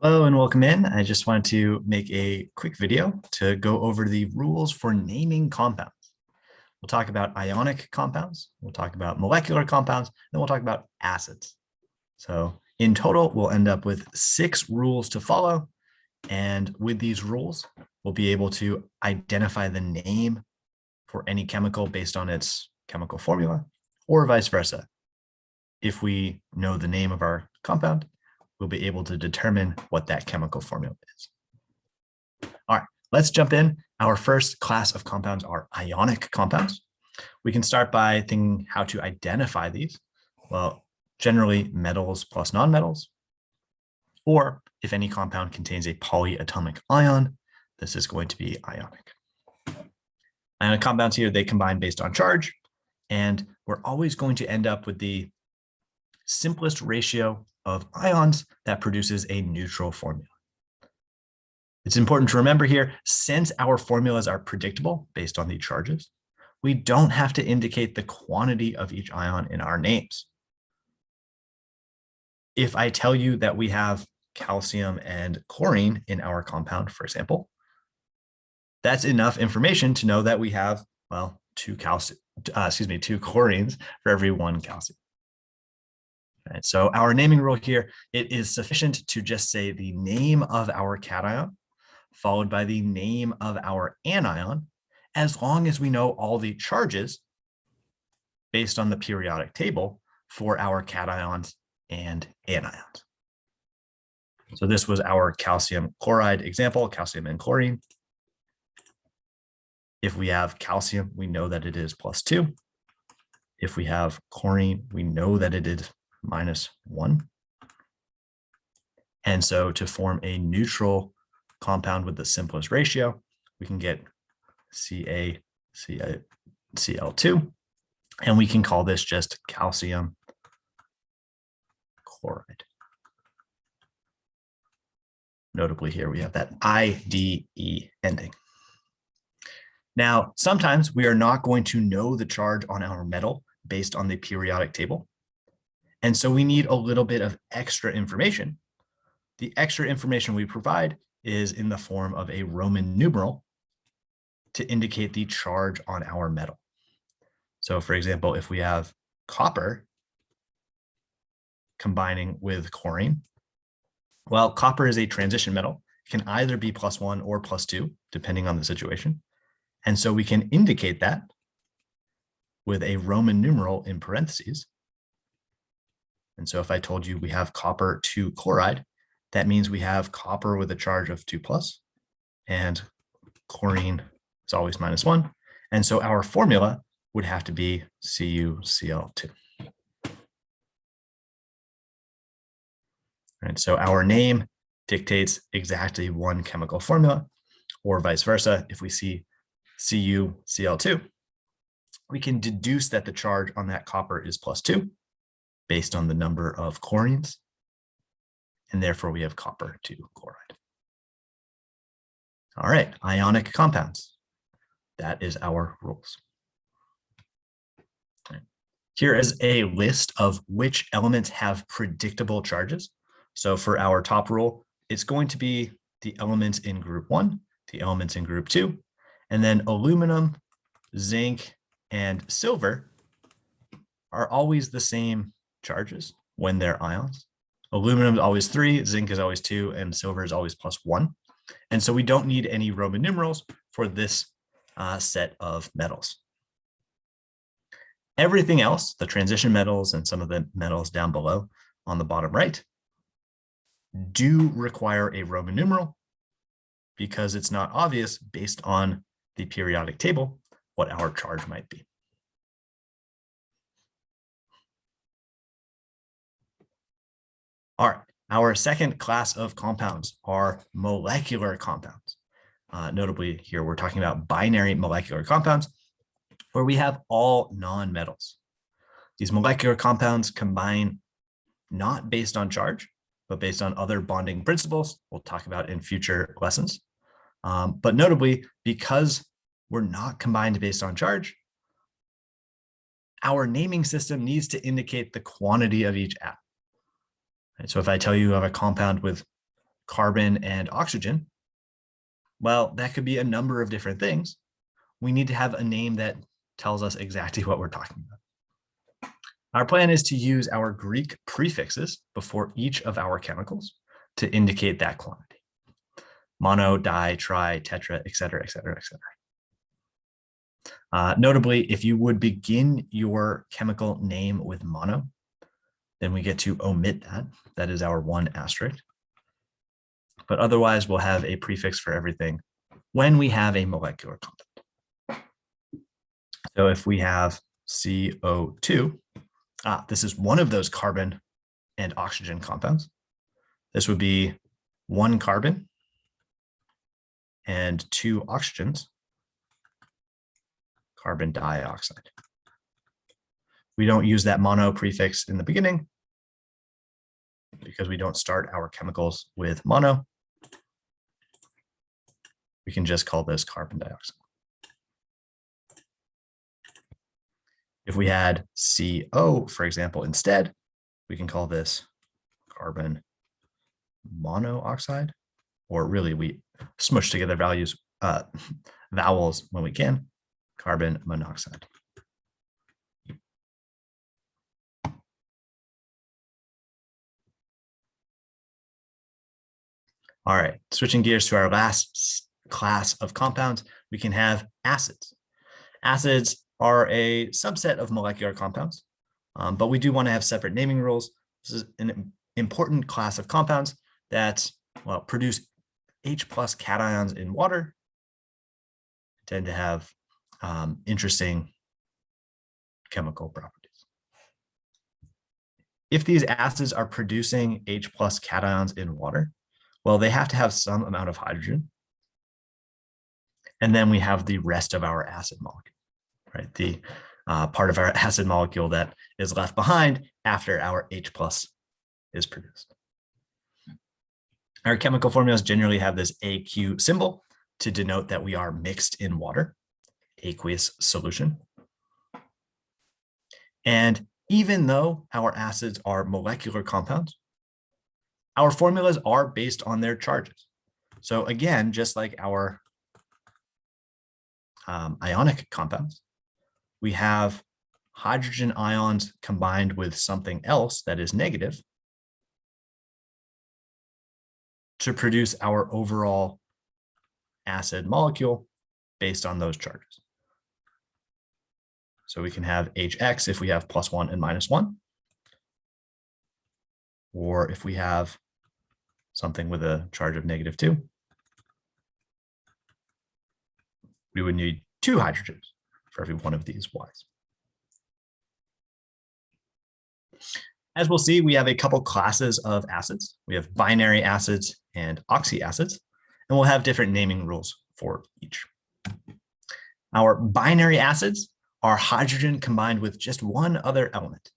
Hello and welcome in. I just wanted to make a quick video to go over the rules for naming compounds. We'll talk about ionic compounds, we'll talk about molecular compounds, then we'll talk about acids. So in total, we'll end up with 6 rules to follow. And with these rules, we'll be able to identify the name for any chemical based on its chemical formula, or vice versa. If we know the name of our compound, we'll be able to determine what that chemical formula is. All right, let's jump in. Our first class of compounds are ionic compounds. We can start by thinking how to identify these. Well, generally metals plus nonmetals, or if any compound contains a polyatomic ion, this is going to be ionic. Ionic compounds here, they combine based on charge, and we're always going to end up with the simplest ratio of ions that produces a neutral formula. It's important to remember here, since our formulas are predictable based on the charges, we don't have to indicate the quantity of each ion in our names. If I tell you that we have calcium and chlorine in our compound, for example, that's enough information to know that we have, well, two chlorines for every 1 calcium. Right, so our naming rule here, it is sufficient to just say the name of our cation followed by the name of our anion, as long as we know all the charges based on the periodic table for our cations and anions. So this was our calcium chloride example, calcium and chlorine. If we have calcium, we know that it is +2. If we have chlorine, we know that it is -1. And so to form a neutral compound with the simplest ratio, we can get CaCl2, and we can call this just calcium chloride. Notably here, we have that IDE ending. Now, sometimes we are not going to know the charge on our metal based on the periodic table. And so we need a little bit of extra information. The extra information we provide is in the form of a Roman numeral to indicate the charge on our metal. So for example, if we have copper combining with chlorine, well, copper is a transition metal. It can either be +1 or +2, depending on the situation. And so we can indicate that with a Roman numeral in parentheses. And so if I told you we have copper 2 chloride, that means we have copper with a charge of 2+, and chlorine is always -1. And so our formula would have to be CuCl2. Right, so our name dictates exactly one chemical formula, or vice versa. If we see CuCl2, we can deduce that the charge on that copper is +2 based on the number of chlorines, and therefore we have copper 2 chloride. All right, ionic compounds. That is our rules. Here is a list of which elements have predictable charges. So for our top rule, it's going to be the elements in group 1, the elements in group 2, and then aluminum, zinc, and silver are always the same charges when they're ions. Aluminum is always 3, zinc is always 2, and silver is always +1. And so we don't need any Roman numerals for this set of metals. Everything else, the transition metals and some of the metals down below on the bottom right, do require a Roman numeral because it's not obvious based on the periodic table what our charge might be. All right, our second class of compounds are molecular compounds. Notably here, we're talking about binary molecular compounds where we have all non-metals. These molecular compounds combine not based on charge, but based on other bonding principles we'll talk about in future lessons. But notably, because we're not combined based on charge, our naming system needs to indicate the quantity of each atom. Right? So if I tell you have a compound with carbon and oxygen, well, that could be a number of different things. We need to have a name that tells us exactly what we're talking about. Our plan is to use our Greek prefixes before each of our chemicals to indicate that quantity. Mono, di, tri, tetra, et cetera, et cetera, et cetera. Notably, if you would begin your chemical name with mono, then we get to omit that. That is our 1 asterisk. But otherwise, we'll have a prefix for everything when we have a molecular compound. So if we have CO2, this is one of those carbon and oxygen compounds. This would be 1 carbon and 2 oxygens, carbon dioxide. We don't use that mono prefix in the beginning because we don't start our chemicals with mono. We can just call this carbon dioxide. If we had CO, for example, instead, we can call this carbon monoxide, or really we smush together vowels when we can, carbon monoxide. All right, switching gears to our last class of compounds, we can have acids. Acids are a subset of molecular compounds, but we do want to have separate naming rules. This is an important class of compounds that, well, produce H+ cations in water, tend to have interesting chemical properties. If these acids are producing H+ cations in water, well, they have to have some amount of hydrogen. And then we have the rest of our acid molecule, right? The part of our acid molecule that is left behind after our H+ is produced. Our chemical formulas generally have this AQ symbol to denote that we are mixed in water, aqueous solution. And even though our acids are molecular compounds, our formulas are based on their charges. So again, just like our ionic compounds, we have hydrogen ions combined with something else that is negative to produce our overall acid molecule based on those charges. So we can have HX if we have +1 and -1, or if we have something with a charge of -2, we would need 2 hydrogens for every one of these Ys. As we'll see, we have a couple classes of acids. We have binary acids and oxyacids, and we'll have different naming rules for each. Our binary acids are hydrogen combined with just one other element.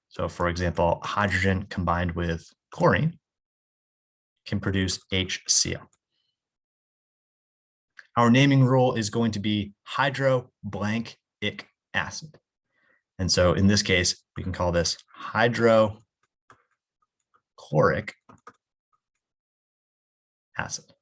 So for example, hydrogen combined with chlorine can produce HCl. Our naming rule is going to be hydro-blank-ic acid. And so in this case, we can call this hydrochloric acid.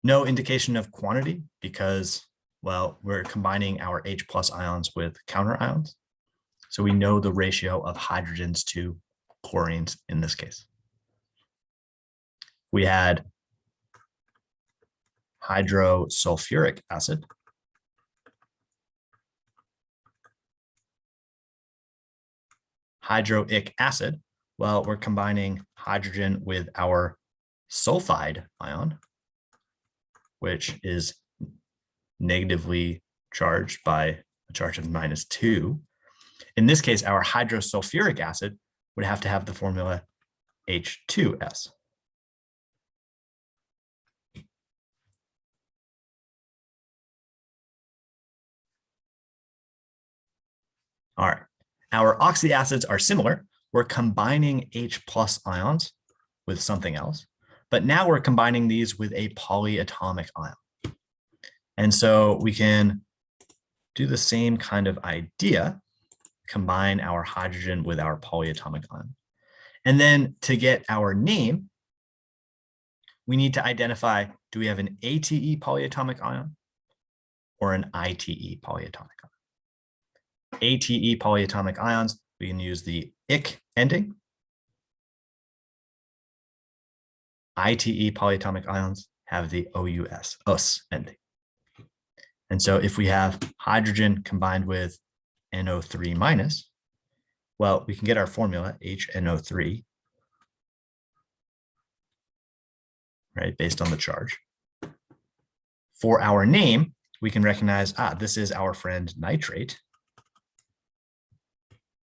No indication of quantity because, well, we're combining our H+ ions with counter ions. So we know the ratio of hydrogens to chlorines in this case. We had hydrosulfuric acid. Hydroic acid, well, we're combining hydrogen with our sulfide ion, which is negatively charged by a charge of -2. In this case, our hydrosulfuric acid would have to have the formula H2S. All right, our oxyacids are similar. We're combining H+ ions with something else, but now we're combining these with a polyatomic ion. And so we can do the same kind of idea, combine our hydrogen with our polyatomic ion. And then to get our name, we need to identify, do we have an ATE polyatomic ion or an ITE polyatomic ion? ATE polyatomic ions, we can use the ic ending. ITE polyatomic ions have the us ending. And so if we have hydrogen combined with NO3 minus, well, we can get our formula HNO3, right, based on the charge. For our name, we can recognize, this is our friend nitrate,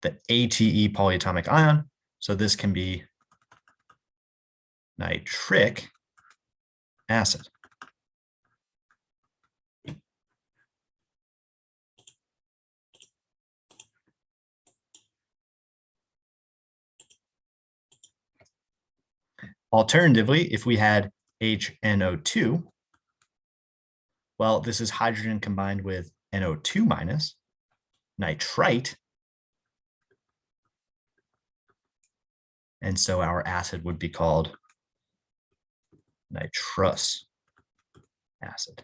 the ATE polyatomic ion. So this can be nitric acid. Alternatively, if we had HNO2, well, this is hydrogen combined with NO2 minus, nitrite. And so our acid would be called nitrous acid.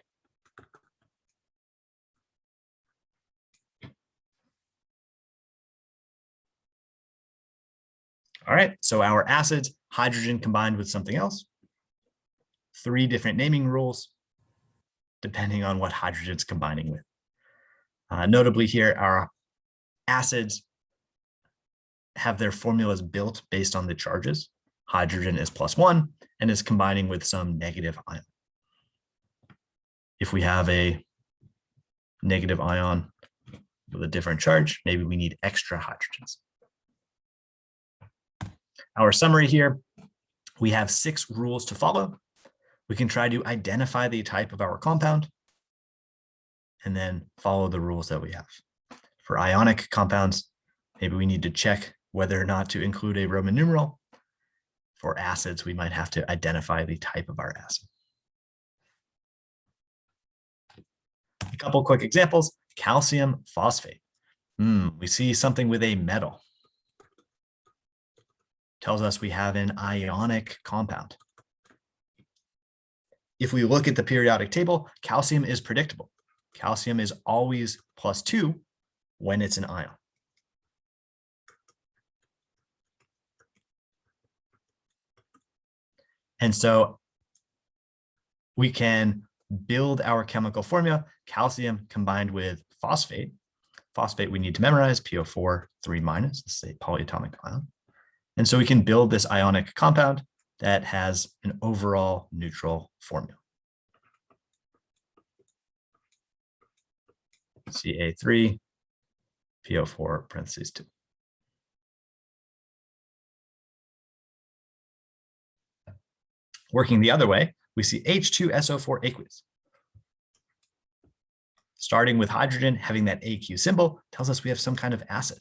All right, so our acids, hydrogen combined with something else. 3 different naming rules, depending on what hydrogen's combining with. Notably here, our acids have their formulas built based on the charges. Hydrogen is +1 and is combining with some negative ion. If we have a negative ion with a different charge, maybe we need extra hydrogens. Our summary here, we have 6 rules to follow. We can try to identify the type of our compound and then follow the rules that we have. For ionic compounds, maybe we need to check whether or not to include a Roman numeral. For acids, we might have to identify the type of our acid. A couple quick examples, calcium phosphate. We see something with a metal. Tells us we have an ionic compound. If we look at the periodic table, calcium is predictable. Calcium is always +2 when it's an ion. And so we can build our chemical formula, calcium combined with phosphate. Phosphate we need to memorize, PO4 3 minus, this is a polyatomic ion. And so we can build this ionic compound that has an overall neutral formula. Ca3, PO4 parentheses 2. Working the other way, we see H2SO4 aqueous. Starting with hydrogen, having that AQ symbol tells us we have some kind of acid.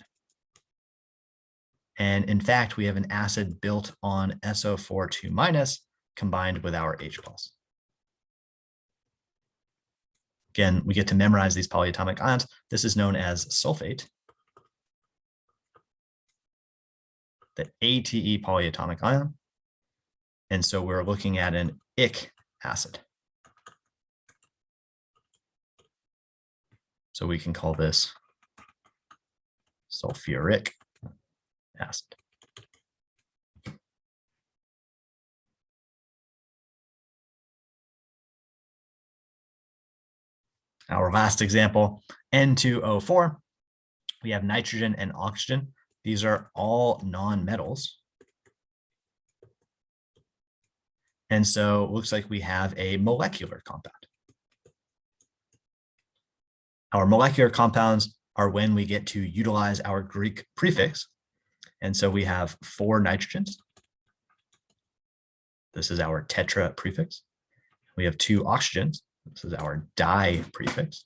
And in fact, we have an acid built on SO4 2 minus combined with our H plus. Again, we get to memorize these polyatomic ions. This is known as sulfate. The ATE polyatomic ion. And so we're looking at an ic acid. So we can call this sulfuric acid. Our last example, N2O4, we have nitrogen and oxygen. These are all non-metals. And so it looks like we have a molecular compound. Our molecular compounds are when we get to utilize our Greek prefix. And so we have 4 nitrogens. This is our tetra prefix. We have 2 oxygens. This is our di prefix.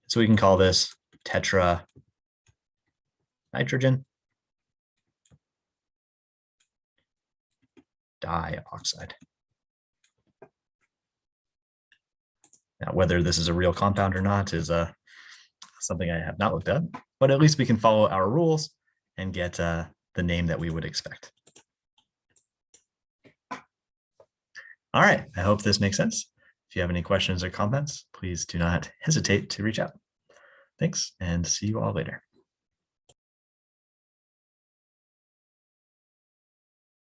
So we can call this tetra nitrogen dioxide. Now, whether this is a real compound or not is something I have not looked at, but at least we can follow our rules and get the name that we would expect. All right, I hope this makes sense. If you have any questions or comments, please do not hesitate to reach out. Thanks, and see you all later.